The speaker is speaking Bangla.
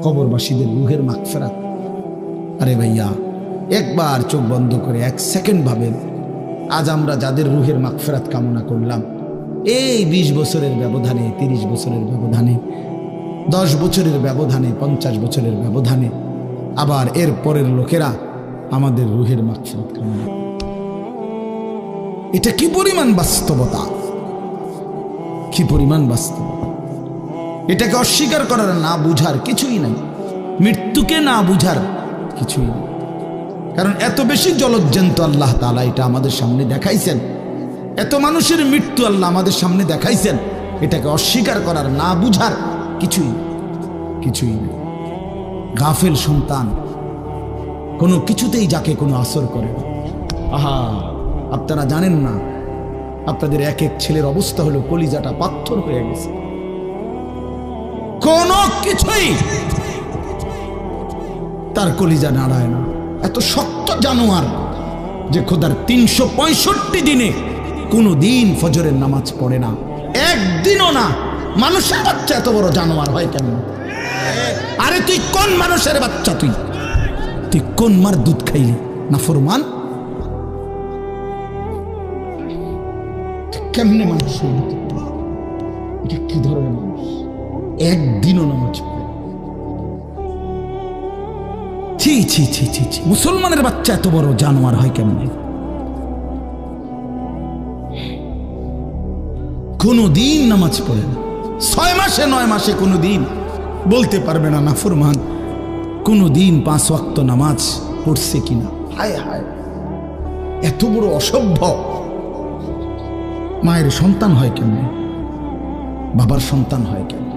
কবরবাসীদের রুহের মাগফিরাত। আরে ভাইয়া, একবার চোখ বন্ধ করে 1 সেকেন্ড ভাবেন, আজ আমরা যাদের রুহের মাগফিরাত কামনা করলাম, এই 20 বছরের ব্যবধানে, 30 বছরের ব্যবধানে, 10 বছরের ব্যবধানে, 50 বছরের ব্যবধানে, আবার এর পরের লোকেরা আমাদের রুহের মাগফিরাত কামনা। এটা কি পরিমাণ বাস্তবতা, কি পরিমাণ বাস্তবতা! এটাকে অস্বীকার করার, না বুঝার কিছুই নাই, মৃত্যুকে না বুঝার কিছুই নেই। কারণ এত বেশি জলজ্জান্ত আল্লাহ তাআলা এটা আমাদের সামনে দেখাইছেন, এত মানুষের মৃত্যু আল্লাহ আমাদের সামনে দেখাইছেন, এটাকে অস্বীকার করার, না বুঝার কিছুই কিছুই নেই। গাফেল সন্তান কোনো কিছুতেই যাকে কোনো আসর করে না। আহা, আপনারা জানেন না, আপনাদের এক এক ছেলের অবস্থা হলো কলিজাটা পাথর হয়ে গেছে, কোনো কিছুই তার কলিজা নাড়ায় না। এত শক্ত জানোয়ার যে খোদার 365 দিনে কোনো দিন ফজরের নামাজ পড়ে না, একদিনও না। মানুষের বাচ্চা এত বড় জানোয়ার হয় কেন? আরে তুই কোন মানুষের বাচ্চা? তুই কোন মার দুধ খাইলি? নাফরমান! কেমনে মানুষ হইলি? এটা কি ধরনের মানুষ? একদিনও নামাজ পড়ে? ছি ছি ছি ছি ছি! মুসলমানের বাচ্চা এত বড় জানোয়ার হয় কেমনে? কোনো দিন নামাজ পড়ে না, 6 মাসে 9 মাসে কোনো দিন বলতে পারবে না নাফরমান কোনো দিন 5 ওয়াক্ত নামাজ পড়ছে কিনা। হায় হায়, এত বড় অসভ্য! মায়ের সন্তান হয় কেমনে? বাবার সন্তান হয় কেমনে?